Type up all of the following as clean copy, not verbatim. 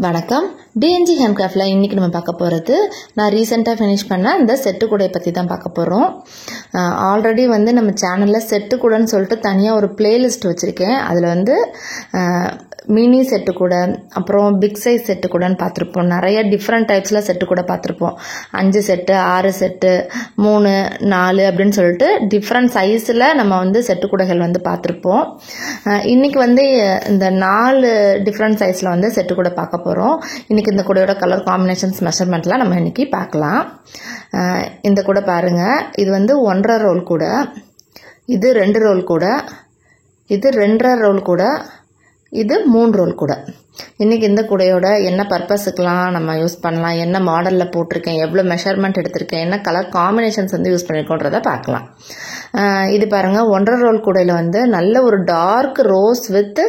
வணக்கம். டிஎன்ஜி ஹேண்ட்கிராஃப்ட்ல இன்னைக்கு நம்ம பார்க்க போகிறது, நான் ரீசெண்டாக ஃபினிஷ் பண்ண இந்த செட்டு கூடையை பற்றி தான் பார்க்க போகிறோம். ஆல்ரெடி நம்ம சேனலில் செட்டு கூடைன்னு சொல்லிட்டு தனியாக ஒரு பிளேலிஸ்ட் வச்சுருக்கேன். அதில் மினி செட்டு கூடை, அப்புறம் பிக் சைஸ் செட்டு கூடைன்னு பார்த்துருப்போம். நிறைய டிஃப்ரெண்ட் டைப்ஸில் செட்டு கூடை பார்த்துருப்போம். 5 செட்டு, 6 செட்டு, 3, 4 அப்படின்னு சொல்லிட்டு டிஃப்ரெண்ட் சைஸில் நம்ம செட்டு கூடைகள் பார்த்துருப்போம். இன்றைக்கி இந்த 4 டிஃப்ரெண்ட் சைஸில் செட்டு கூடை பார்க்க போகிறோம். இன்றைக்கி இந்த கூடையோட கலர் காம்பினேஷன்ஸ் மெஷர்மெண்ட்லாம் நம்ம இன்றைக்கி பார்க்கலாம். இந்த கூடை பாருங்கள், இது 1.5 ரோல் கூடை, இது 2 ரோல் கூடை, இது 2.5 ரோல் கூடை, இது 3 ரோல் கூடை. இன்றைக்கி இந்த கூடையோட என்ன பர்பஸுக்கெலாம் நம்ம யூஸ் பண்ணலாம், என்ன மாடலில் போட்டிருக்கேன், எவ்வளோ மெஷர்மெண்ட் எடுத்திருக்கேன், என்ன கலர் காம்பினேஷன்ஸ் யூஸ் பண்ணியிருக்கோன்றதை பார்க்கலாம். இது பாருங்கள், 1.5 ரோல் கூடையில் நல்ல ஒரு dark rose with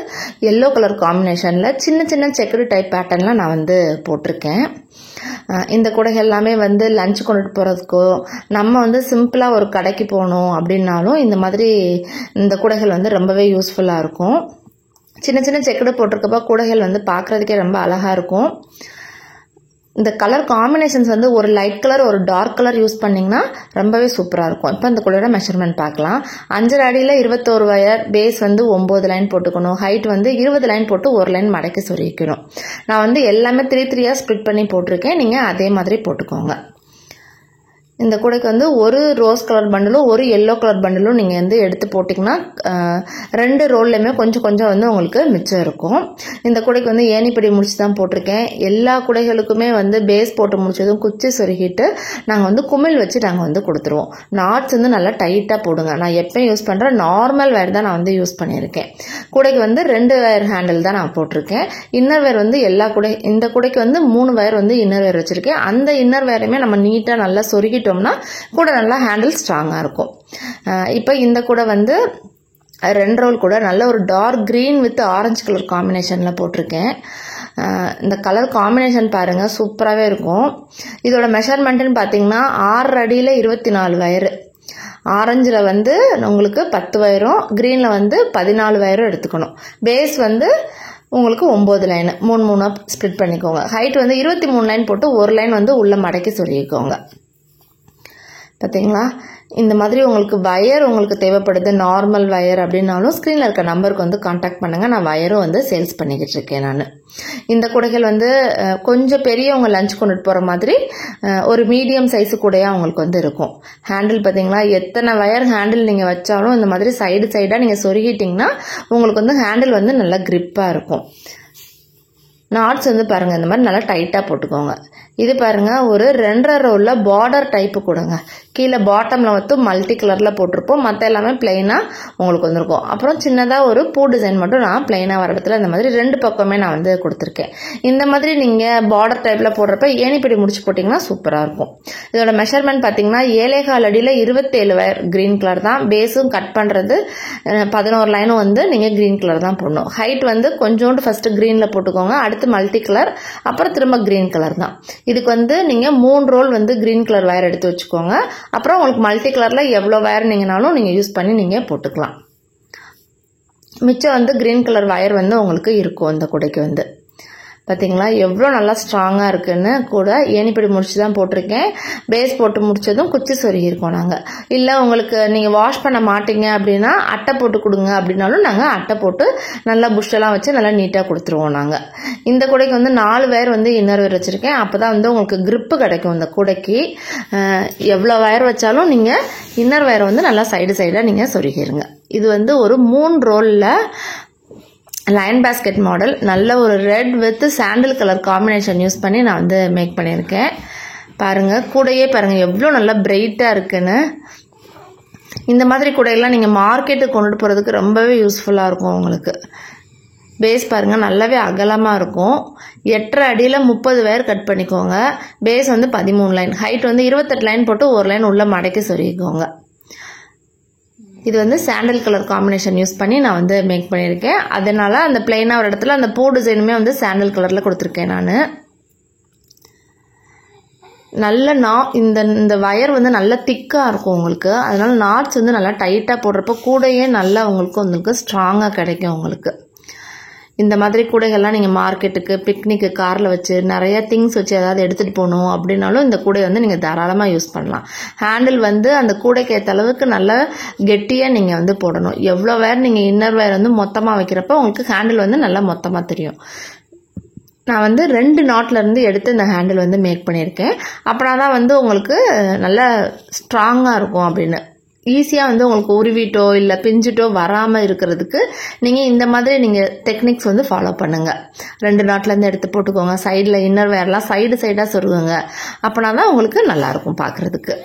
yellow colour காம்பினேஷனில் சின்ன சின்ன செக்குடு டைப் பேட்டர்ன்லாம் நான் போட்டிருக்கேன். இந்த கூடைகள் எல்லாமே லஞ்ச் கொண்டுட்டு போகிறதுக்கோ, நம்ம சிம்பிளாக ஒரு கடைக்கு போகணும் அப்படின்னாலும் இந்த மாதிரி இந்த கூடைகள் ரொம்பவே யூஸ்ஃபுல்லாக இருக்கும். சின்ன சின்ன செக்குடு போட்டிருக்கப்போ கூடைகள் பார்க்குறதுக்கே ரொம்ப அழகாக இருக்கும். இந்த கலர் காம்பினேஷன்ஸ் ஒரு லைட் கலர், ஒரு டார்க் கலர் யூஸ் பண்ணிங்கன்னா ரொம்பவே சூப்பராக இருக்கும். இப்போ இந்த கூடையோட மெஷர்மெண்ட் பார்க்கலாம். 5 அடியில் 21 வயர், பேஸ் 9 லைன் போட்டுக்கணும், ஹைட் 20 லைன் போட்டு ஒரு லைன் மடக்கி சொருகிக்கணும். நான் எல்லாமே 3 ஸ்ப்ளிட் பண்ணி போட்டிருக்கேன். நீங்கள் அதே மாதிரி போட்டுக்கோங்க. இந்த கூடைக்கு ஒரு ரோஸ் கலர் பண்டலும் ஒரு எல்லோ கலர் பண்டலும் நீங்கள் எடுத்து போட்டிங்கன்னா 2 ரோல்லையுமே கொஞ்சம் கொஞ்சம் உங்களுக்கு மிச்சம் இருக்கும். இந்த கூடைக்கு ஏணிப்படி முடிச்சு தான் போட்டிருக்கேன். எல்லா கூடைகளுக்குமே பேஸ் போட்டு முடிச்சதும் குச்சி சொருகிட்டு நாங்கள் குமிழ் வச்சு நாங்கள் கொடுத்துருவோம். நாட்ஸ் நல்லா டைட்டாக போடுங்க. நான் எப்பயும் யூஸ் பண்ணுற நார்மல் வேர் தான் நான் யூஸ் பண்ணியிருக்கேன். கூடைக்கு 2 வயர் ஹேண்டில் தான் நான் போட்டிருக்கேன். இன்னர் வேர் எல்லா கூடை, இந்த கூடைக்கு 3 வயர் இன்னர் வேர் வச்சுருக்கேன். அந்த இன்னர் வேரையுமே நம்ம நீட்டாக நல்லா சொருகிட்டு கூட நல்லா ஹேண்டில் ஸ்ட்ராங்கா இருக்கும். இப்போ இந்த கூட 2 ரோல் கூட நல்ல ஒரு dark green with orange colour காம்பினேஷன்ல போட்டிருக்கேன். இந்த கலர் காம்பினேஷன் பாருங்க, சூப்பராகவே இருக்கும். இதோட மெஷர்மெண்ட்னு பார்த்தீங்கன்னா 6 அடியில் 24 வயர், ஆரஞ்சில் உங்களுக்கு 10 வயரும், கிரீனில் 14 வயரும் எடுத்துக்கணும். பேஸ் உங்களுக்கு 9 லைன் 3 ஸ்ப்ளிட் பண்ணிக்கோங்க. ஹைட் 23 லைன் போட்டு ஒரு லைன் உள்ள மடக்கி சொல்லிக்கோங்க. பார்த்தீங்களா, இந்த மாதிரி உங்களுக்கு வயர் உங்களுக்கு தேவைப்படுது, நார்மல் வயர் அப்படின்னாலும் ஸ்க்ரீனில் இருக்க நம்பருக்கு காண்டாக்ட் பண்ணுங்கள். நான் வயரும் சேல்ஸ் பண்ணிக்கிட்டு இருக்கேன். நான் இந்த கூடைகள் கொஞ்சம் பெரியவங்க லஞ்ச் கொண்டுட்டு போகிற மாதிரி ஒரு மீடியம் சைஸு கூடையாக உங்களுக்கு இருக்கும். ஹேண்டில் பார்த்தீங்களா, எத்தனை வயர் ஹேண்டில் நீங்கள் வச்சாலும் இந்த மாதிரி சைடாக நீங்கள் சொருகிட்டிங்கன்னா உங்களுக்கு ஹேண்டில் நல்லா கிரிப்பாக இருக்கும். நாட்ஸ் பாருங்கள், இந்த மாதிரி நல்லா டைட்டாக போட்டுக்கோங்க. இது பாருங்கள், ஒரு 2.5 ரோலில் பார்டர் டைப்பு கொடுங்க. கீழே பாட்டமில் மல்டி கலரில் போட்டிருப்போம், மற்ற எல்லாமே பிளெயினாக உங்களுக்கு வந்திருக்கும். அப்புறம் சின்னதாக ஒரு பூ டிசைன் மட்டும் நான் பிளெயினாக வர இடத்துல இந்த மாதிரி 2 பக்கமே நான் கொடுத்துருக்கேன். இந்த மாதிரி நீங்கள் பார்டர் டைப்பில் போடுறப்ப ஏணிப்படி முடிச்சு போட்டிங்கன்னா சூப்பராக இருக்கும். இதோட மெஷர்மெண்ட் பார்த்தீங்கன்னா 7.25 அடியில் 27 வயர் கிரீன் கலர் தான். பேஸும் கட் பண்ணுறது 11 லைனும் நீங்கள் கிரீன் கலர் தான் போடணும். ஹைட் கொஞ்சோண்டு ஃபஸ்ட்டு க்ரீனில் போட்டுக்கோங்க, அடுத்து மல்டி கலர், அப்புறம் திரும்ப கிரீன் கலர் தான். இதுக்கு நீங்கள் 3 ரோல் கிரீன் கலர் வயர் எடுத்து வச்சுக்கோங்க. அப்புறம் உங்களுக்கு மல்டி கலர்ல எவ்வளோ வயர் நீங்கனாலும் நீங்கள் யூஸ் பண்ணி நீங்கள் போட்டுக்கலாம். மிச்சம் கிரீன் கலர் வயர் உங்களுக்கு இருக்கும். இந்த கூடைக்கு பார்த்தீங்களா எவ்வளோ நல்லா ஸ்ட்ராங்காக இருக்குன்னு. கூட ஏணிப்படி முடிச்சு தான் போட்டிருக்கேன். பேஸ் போட்டு முடிச்சதும் குச்சி சொருகியிருக்கோம் நாங்கள். இல்லை உங்களுக்கு நீங்கள் வாஷ் பண்ண மாட்டீங்க அப்படின்னா அட்டை போட்டு கொடுங்க அப்படின்னாலும் நாங்கள் அட்டை போட்டு நல்லா புஷ்ஷெல்லாம் வச்சு நல்லா நீட்டாக கொடுத்துருவோம். நாங்கள் இந்த கூடைக்கு 4 வயர் இன்னர் வேர் வச்சுருக்கேன். அப்போ தான் உங்களுக்கு கிரிப்பு கிடைக்கும். இந்த கூடைக்கு எவ்வளோ வயர் வச்சாலும் நீங்கள் இன்னர் வயரை நல்லா சைடாக நீங்கள் சொருகிருங்க. இது ஒரு 3 ரோலில் லைன் பேஸ்கெட் மாடல், நல்ல ஒரு red with sandal colour combination use பண்ணி நான் மேக் பண்ணியிருக்கேன். பாருங்கள், கூடையே பாருங்கள் எவ்வளோ நல்லா பிரைட்டாக இருக்குன்னு. இந்த மாதிரி கூடையெல்லாம் நீங்கள் மார்க்கெட்டுக்கு கொண்டுட்டு போகிறதுக்கு ரொம்பவே யூஸ்ஃபுல்லாக இருக்கும் உங்களுக்கு. பேஸ் பாருங்கள் நல்லாவே அகலமாக இருக்கும். 8.5 அடியில் 30 வயர் கட் பண்ணிக்கோங்க. பேஸ் 13 லைன், ஹைட் 28 லைன் போட்டு ஒரு லைன் உள்ள மடக்கி சொருகிக்கோங்க. இது சாண்டல் கலர் காம்பினேஷன் யூஸ் பண்ணி நான் மேக் பண்ணியிருக்கேன். அதனால அந்த பிளெயினாக ஒரு இடத்துல அந்த பூ டிசைனுமே சாண்டல் கலரில் கொடுத்துருக்கேன். நான் நல்ல இந்த வயர் நல்ல திக்காக இருக்கும் உங்களுக்கு. அதனால நாட்ஸ் நல்லா டைட்டாக போடுறப்போ கூடையே நல்லா உங்களுக்கு ஸ்ட்ராங்காக கிடைக்கும் உங்களுக்கு. இந்த மாதிரி கூடைகள்லாம் நீங்கள் மார்க்கெட்டுக்கு பிக்னிக்கு காரில் வச்சு நிறைய திங்ஸ் வச்சு ஏதாவது எடுத்துகிட்டு போகணும் அப்படின்னாலும் இந்த கூடை வந்து நீங்கள் தாராளமாக யூஸ் பண்ணலாம். ஹேண்டில் வந்து அந்த கூடைக்கு ஏற்ற அளவுக்கு நல்லா கெட்டியாக நீங்கள் வந்து போடணும். எவ்வளோ வேர் நீங்கள் இன்னர் வேர் வந்து மொத்தமாக வைக்கிறப்ப உங்களுக்கு ஹேண்டில் வந்து நல்லா மொத்தமாக தெரியும். நான் வந்து 2 நாட்லேருந்து எடுத்து இந்த ஹேண்டில் வந்து மேக் பண்ணியிருக்கேன். அப்படின்னா தான் வந்து உங்களுக்கு நல்லா ஸ்ட்ராங்காக இருக்கும் அப்படின்னு. ஈஸியாக வந்து உங்களுக்கு உருவிட்டோ இல்லை பிஞ்சிட்டோ வராமல் இருக்கிறதுக்கு நீங்கள் இந்த மாதிரி நீங்கள் டெக்னிக்ஸ் வந்து ஃபாலோ பண்ணுங்கள். 2 நாட்லேருந்து எடுத்து போட்டுக்கோங்க. சைடில் இன்னர் வேர்லாம் சைடாக சொருகுங்க. அப்படின்னா தான் உங்களுக்கு நல்லாயிருக்கும் பார்க்குறதுக்கு.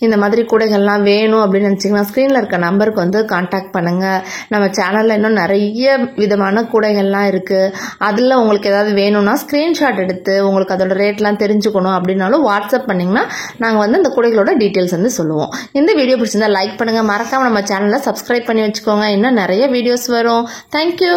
இந்த மாதிரி கூடைகள்லாம் வேணும் அப்படின்னு நினச்சிங்கன்னா ஸ்க்ரீனில் இருக்க நம்பருக்கு வந்து கான்டாக்ட் பண்ணுங்கள். நம்ம சேனலில் இன்னும் நிறைய விதமான கூடைகள்லாம் இருக்குது. அதில் உங்களுக்கு ஏதாவது வேணும்னா ஸ்க்ரீன்ஷாட் எடுத்து உங்களுக்கு அதோட ரேட்லாம் தெரிஞ்சுக்கணும் அப்படின்னாலும் வாட்ஸ்அப் பண்ணிங்கன்னா நாங்கள் வந்து இந்த கூடைகளோட டீட்டெயில்ஸ் வந்து சொல்லுவோம். இந்த வீடியோ பிடிச்சிருந்தா லைக் பண்ணுங்கள். மறக்காமல் நம்ம சேனலை சப்ஸ்கிரைப் பண்ணி வச்சுக்கோங்க. இன்னும் நிறைய வீடியோஸ் வரும். தேங்க்யூ.